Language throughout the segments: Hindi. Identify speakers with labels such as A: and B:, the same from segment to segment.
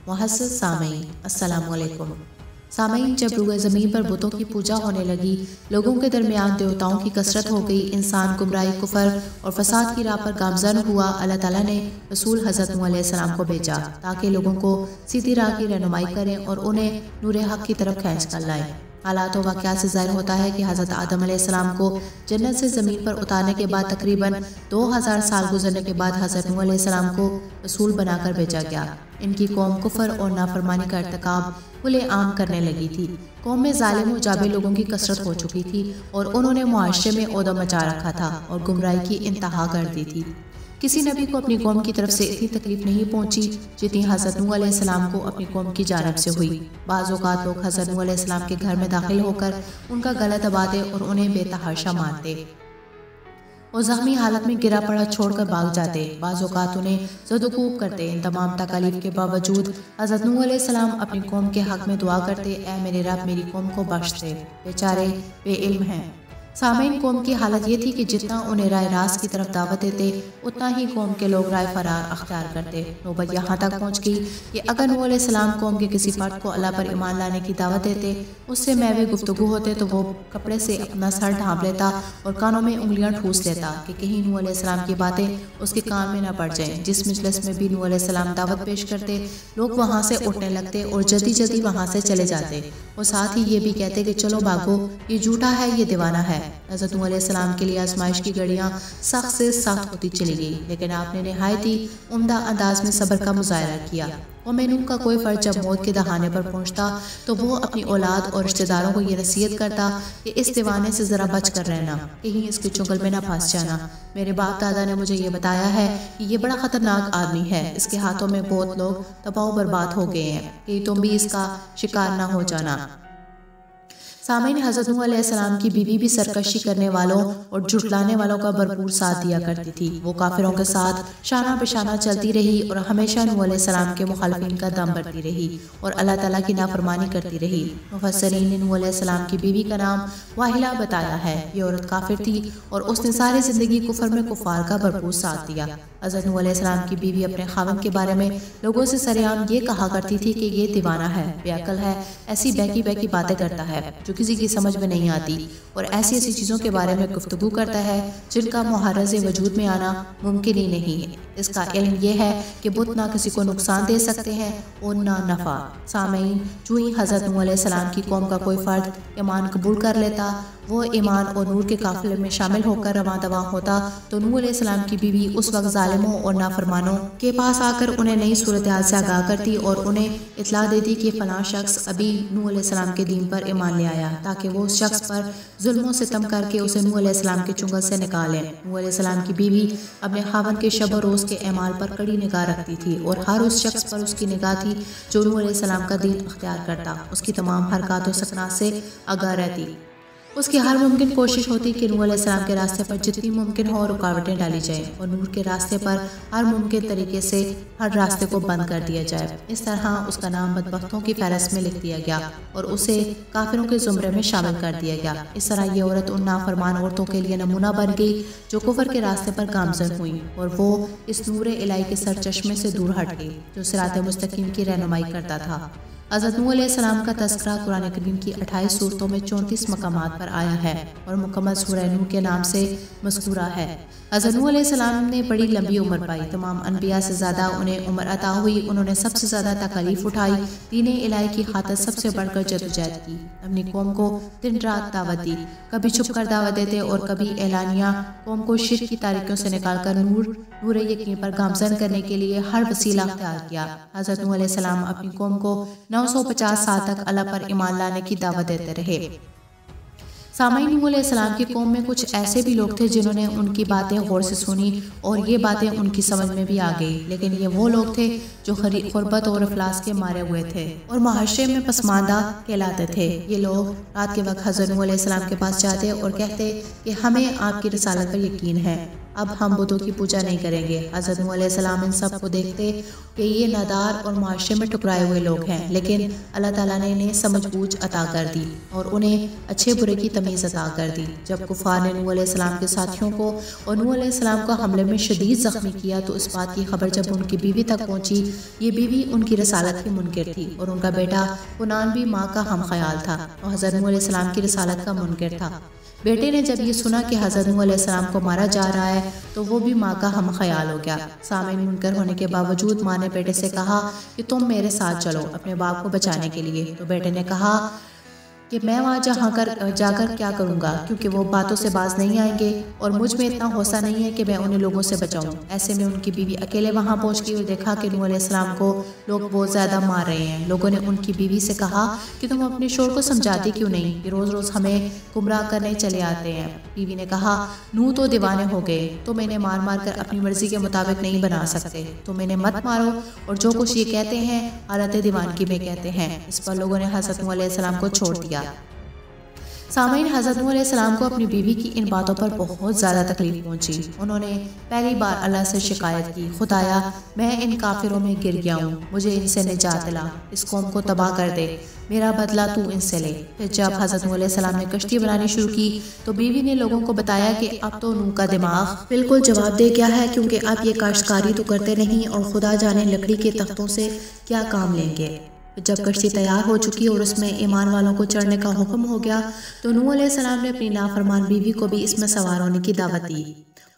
A: मुहस्सस सामईन, अस्सलामु अलैकुम। सामईन, जब रूए ज़मीन पर बुतों की पूजा होने लगी, लोगों के दरमियान देवताओं की कसरत हो गई, इंसान गुमराही, कुफर और फसाद की राह पर गामज़न हुआ, अल्लाह ताला ने रसूल हज़रत नूह अलैहिस्सलाम को भेजा ताकि लोगों को सीधी राह की रहनुमाई करें और उन्हें नूर हक की तरफ खींच कर लाएं। हालात व वाक़यात से ज़ाहिर होता है कि हज़रत आदम अलैहिस्सलाम को जन्नत से ज़मीन पर उतारने के बाद तकरीबन 2000 साल गुजरने के बाद हज़रत नूह अलैहिस्सलाम को रसूल बनाकर भेजा गया। इनकी कौम कुफर और नाफरमानी का इर्तिकाब खुलेआम करने लगी थी। कौम में जालिम और जाबिर लोगों की कसरत हो चुकी थी और उन्होंने मुआशरे में ओहदा मचा रखा था और गुमराही की इंतहा कर दी थी। किसी नबी को अपनी कौम की तरफ से इतनी तकलीफ नहीं पहुंची जितनी हज़रत नूह अलैहिस्सलाम को अपनी कौम की जानिब से हुई। बाज़ औक़ात लोग हज़रत नूह अलैहिस्सलाम के घर में दाखिल होकर उनका गला दबाते और उन्हें बेतहाशा मारते और ज़ख्मी हालत में गिरा पड़ा छोड़कर भाग जाते। बाज़ औक़ात उन्हें ज़दुकूब करते। इन तमाम तकालीफ के बावजूद हज़रत नूह अलैहिस्सलाम अपनी कौम के हक़ में दुआ करते, ऐ मेरे रब, मेरी कौम को बख्श दे, बेचारे बेइल्म हैं। सामईन, कौम की हालत ये थी कि जितना उन्हें राय रास्त की तरफ दावत देते उतना ही कौम के लोग राय फरार अख्तियार करते। नौबत यहाँ तक पहुँच गई कि अगर नूह अलैहिस्सलाम कौम के किसी फर्द को अल्लाह पर ईमान लाने की दावत देते, उससे महवे गुफ्तगू होते तो वो कपड़े से अपना सर ढांप लेता और कानों में उंगलियां ठूस लेता कि कहीं नूह अलैहिस्सलाम की बातें उसके कान में न पड़ जाएं। जिस मजलिस में भी नूह अलैहिस्सलाम दावत पेश करते, लोग वहाँ से उठने लगते और जल्दी जल्दी वहाँ से चले जाते और साथ ही ये भी कहते कि चलो भागो, ये झूठा है, ये दीवाना है। हज़रत नूह अलैहिस्सलाम के लिए आजमाइश की घड़ियाँ सख्त से सख्त होती चली गई, लेकिन आपने नहायत ही उम्दा अंदाज में सब्र का मुजाहरा किया। और नूह का कोई फ़र्द जब मौत के दहाने पर पहुंचता तो वो अपनी औलाद और रिश्तेदारों को ये नसीहत करता कि इस दीवाने से ज़रा बच कर रहना, कहीं इसके चुंगल में ना फंस जाना। मेरे बाप दादा ने मुझे ये बताया है कि ये बड़ा ख़तरनाक आदमी है, इसके हाथों में बहुत लोग तबाह बर्बाद हो गए हैं, कि तुम भी इसका शिकार ना हो जाना। सामईन, हज़रत नूह अलैहिस्सलाम की बीवी भी सरकशी करने वालों और झुठलाने वालों का भरपूर साथ दिया करती थी। वो काफिरों के साथ शाना बिशाना चलती रही और हमेशा नूह अलैहिस्सलाम के मुखालिफिन का दम भरती रही और अल्लाह ताला की नाफरमानी करती रही। मुफस्सिरीन ने नूह अलैहिस्सलाम की बीवी का नाम वाहिला बताया है। ये औरत काफिर थी और उसने सारी जिंदगी कुफर में कुफार का भरपूर साथ दिया। हज़रत नूह अलैहिस्सलाम की बीवी अपने खावंद के बारे में लोगों से सरेआम ये कहा करती थी कि ये दीवाना है, बेअक्ल है, ऐसी बहकी बहकी बातें करता है जो किसी की समझ में नहीं आती और ऐसी ऐसी चीज़ों के बारे में गुफ्तगू करता है जिनका मुहारज़े वजूद में आना मुमकिन ही नहीं है। इसका इल्म यह है कि बुत ना किसी को नुकसान दे सकते हैं और ना नफ़ा। सामईन, जो ही हज़रत नूह अलैहिस्सलाम की कौम का कोई फ़र्द ईमान कबूल कर लेता, वो ईमान और नूर के काफिले में शामिल होकर रवां दवा होता, तो नूह अलैहिस्सलाम की बीवी उस वक्त जालिमों और नाफरमानों के पास आकर उन्हें नई सूरत हाल से आगाह करती और उन्हें इतला देती कि फलां शख्स अभी नूह अलैहिस्सलाम के दीन पर ईमान ले आया, ताकि वो उस शख्स पर जुल्म सितम करके उसे नूह अलैहिस्सलाम के चुंगल से निकालें। नूह अलैहिस्सलाम की बीवी अपने खावंद के शब रोज़ के अमाल पर कड़ी निगाह रखती थी और हर उस शख्स पर उसकी निगाह थी जो नूह अलैहिस्सलाम का दीन अख्तियार करता। उसकी तमाम हरकत और सकनात से आगाह रहती। उसकी हर मुमकिन कोशिश होती कि नूह अलैहिस्सलाम के रास्ते पर जितनी मुमकिन हो रुकावटें डाली जाए और नूर के रास्ते पर हर मुमकिन तरीके से हर रास्ते को बंद कर दिया जाए। इस तरह उसका नाम बदबख्तों की फहरिस्त में लिख दिया गया और उसे काफिरों के जुमरे में शामिल कर दिया गया। इस तरह ये औरत उन नाफरमान औरतों के लिए नमूना बन गई जो कुफर के रास्ते पर गामज़न हुई और वो इस नूर इलाही के सरचश्मे से दूर हट गई जो सिरात मुस्तकीम की रहनुमाई करता था। हज़रत नूह अलैहिस्सलाम का तज़किरा कुरान करीम की 28 सूरतों में 34 मकामात पर आया है और मुकम्मल सूरह नूह के नाम से मज़कूरा है। हज़रत नूह अलैहिस्सलाम ने बड़ी लंबी उम्र पाई, तमाम अनबिया से ज़्यादा उन्हें उम्र अता हुई। उन्होंने सबसे ज़्यादा तकलीफ उठाई, दीन इलाही की खातिर सबसे बढ़कर जदोजहद की, अपनी कौम को दिन रात दावत दी, कभी छुप कर दावत देते और कभी एलानिया कौम को शिर्क की तारीकियों से निकाल कर नूर यकीन पर गामज़न करने के लिए हर वसीला अख्तियार किया। हज़रत नूह अलैहिस्सलाम अपनी कौम को 950 साल तक अल्लाह पर ईमान लाने की दावत देते रहे। सामईन, नूह अलैहिस्सलाम की कौम में कुछ ऐसे भी लोग थे जिन्होंने उनकी बातें गौर से सुनी और ये बातें उनकी समझ में भी आ गई, लेकिन ये वो लोग थे जो गुर्बत और अफलास के मारे हुए थे और मुआशरे में पसमानदा कहलाते थे। ये लोग रात के वक्त हज़रत नूह अलैहिस्सलाम के पास जाते और कहते कि हमें आपकी रिसालत पर यकीन है, अब हम बुतों की पूजा नहीं करेंगे। हज़रत नूह अलैहिस्सलाम इन सब को देखते कि ये नादार और माशरे में ठुकराए हुए लोग हैं, लेकिन अल्लाह ताला ने इन्हें समझबूझ अता कर दी और उन्हें अच्छे बुरे की तमीज़ अता कर दी। जब कुफार ने नूह अलैहिस्सलाम के साथियों को और नूह अलैहिस्सलाम को हमले में शदीद ज़ख्मी किया तो इस बात की खबर जब उनकी बीवी तक पहुंची, ये बीवी उनकी रसालत की मुनकिर थी और उनका बेटा कुनान भी माँ का हम ख्याल था और हज़रत नूह अलैहिस्सलाम की रसालत का मुनकिर था। बेटे ने जब ये सुना कि हज़रत नूह अलैहिस्सलाम को मारा जा रहा है तो वो भी माँ का हम ख्याल हो गया। सामईन मुनकर होने के बावजूद माँ ने बेटे से कहा कि तुम मेरे साथ चलो अपने बाप को बचाने के लिए। तो बेटे ने कहा कि मैं वहाँ जाकर क्या करूँगा, क्योंकि वो बातों से बाज नहीं आएंगे और मुझ में इतना हौसला नहीं है कि मैं उन्हें लोगों से बचाऊँ। ऐसे में उनकी बीवी अकेले वहाँ पहुँच गई और देखा कि नूह अलैहिस्सलाम को लोग बहुत ज़्यादा मार रहे हैं। लोगों ने उनकी बीवी से कहा कि तुम अपने शोर को समझाती क्यों नहीं, कि रोज़ रोज़ हमें गुमराह करने चले आते हैं। बीवी ने कहा, नूह तो दीवाने हो गए, तुम इन्हें मार मार कर अपनी मर्जी के मुताबिक नहीं बना सकते, तुम इन्हें मत मारो और जो कुछ ये कहते हैं हालत दीवानगी में कहते हैं। इस पर लोगों ने हज़रत नूह अलैहिस्सलाम को छोड़ दिया। सामईन, हज़रत नूह अलैहिस्सलाम को अपनी बीवी की इन बातों पर बहुत ज़्यादा तकलीफ पहुंची। उन्होंने पहली बार अल्लाह से शिकायत की, खुदाया मैं इन काफिरों में गिर गया हूँ, मुझे इनसे निजात दिला, इस कौम को तबाह कर दे, मेरा बदला तू इनसे ले। फिर जब हज़रत नूह अलैहिस्सलाम ने कश्ती बनानी शुरू की तो बीवी ने लोगों को बताया कि अब तो नूह का दिमाग बिल्कुल जवाब दे गया है, क्योंकि अब ये काश्तकारी तो करते नहीं और खुदा जाने लकड़ी के तख्तों से क्या काम लेंगे। जब कश्ती तैयार हो चुकी और उसमें ईमान वालों को चढ़ने का हुक्म हो गया तो नूह अलैहिस्सलाम ने अपनी नाफरमान बीवी को भी इसमें सवार होने की दावत दी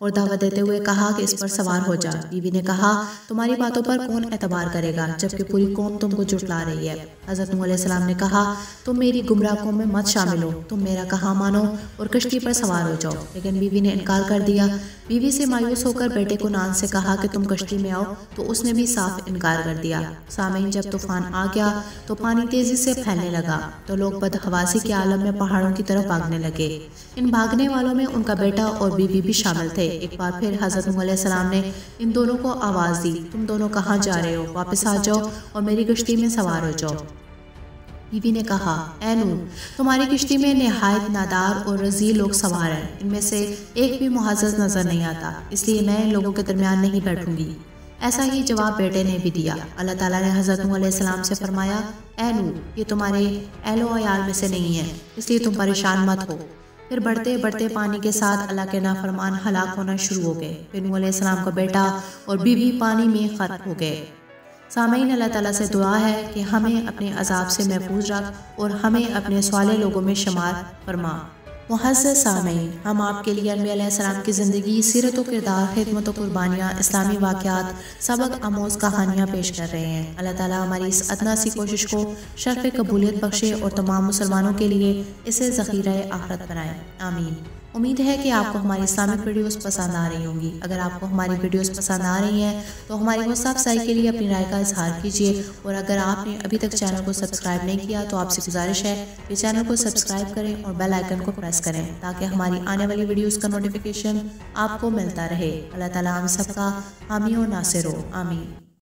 A: और दावत देते हुए कहा कि इस पर सवार हो जा। बीवी ने कहा, तुम्हारी बातों पर कौन एतबार करेगा जबकि पूरी कौम तुमको जुटला रही है। हज़रत नूह अलैहिस्सलाम ने कहा, तुम मेरी गुमराह कौम में मत शामिल हो, तुम मेरा कहा मानो और कश्ती पर सवार हो जाओ। लेकिन बीवी ने इनकार कर दिया। बीवी से मायूस होकर बेटे कुनान से कहा कि तुम कश्ती में आओ, तो उसने भी साफ इनकार कर दिया। सामईन, जब तूफान आ गया तो पानी तेजी से फैलने लगा तो लोग बदहवासी के आलम में पहाड़ों की तरफ भागने लगे। इन भागने वालों में उनका बेटा और बीवी भी शामिल थे। एक बार फिर हज़रत नूह अलैहिस्सलाम ने इन दोनों को आवाज़ दी, तुम दोनों कहाँ जा रहे हो, वापस आ जाओ और मेरी कश्ती में सवार हो जाओ। बीवी ने कहा, ऐ नूह, तुम्हारी कश्ती में नहायत नादार और रज़ील लोग सवार हैं, इनमें से एक भी मुअज़्ज़ज़ नजर नहीं आता, इसलिए मैं इन लोगों के दरमियान नहीं बैठूंगी। ऐसा ही जवाब बेटे ने भी दिया। अल्लाह ताला ने हज़रत नूह अलैहिस्सलाम से फरमाया, ऐ नूह, ये तुम्हारे अहलो अयाल में से नहीं है, इसलिए तुम परेशान मत हो। फिर बढ़ते बढ़ते पानी के साथ अल्लाह के नाफरमान हलाक होना शुरू हो गए। फिर नूह अलैहिस्सलाम का बेटा और बीवी पानी में गर्क हो गए। सामईन, अल्लाह ताला से दुआ है कि हमें अपने अजाब से महफूज रख और हमें अपने स्वाले लोगों में शुमार फरमा। मुअज़्ज़ज़ सामईन, हम आपके लिए नबी अलैहिस्सलाम की ज़िंदगी, सीरत व किरदार, खिदमत व कुर्बानियाँ, इस्लामी वाक़यात, सबक आमोज़ कहानियाँ पेश कर रहे हैं। अल्लाह ताला हमारी इस अदना सी कोशिश को शर्फ़ कबूलियत बख्शे और तमाम मुसलमानों के लिए इसे ज़ख़ीरा आखिरत बनाए। आमीन। उम्मीद है कि आपको हमारी इस्लामिक वीडियोस पसंद आ रही होंगी। अगर आपको हमारी वीडियोस पसंद आ रही हैं तो हमारी हौसला अफजाई के लिए अपनी राय का इजहार कीजिए और अगर आपने अभी तक चैनल को सब्सक्राइब नहीं किया तो आपसे गुजारिश है कि चैनल को सब्सक्राइब करें और बेल आइकन को प्रेस करें ताकि हमारी आने वाली वीडियोस का नोटिफिकेशन आपको मिलता रहे। अल्लाह ताला हम सबका हामी और नासिर हो। आमीन।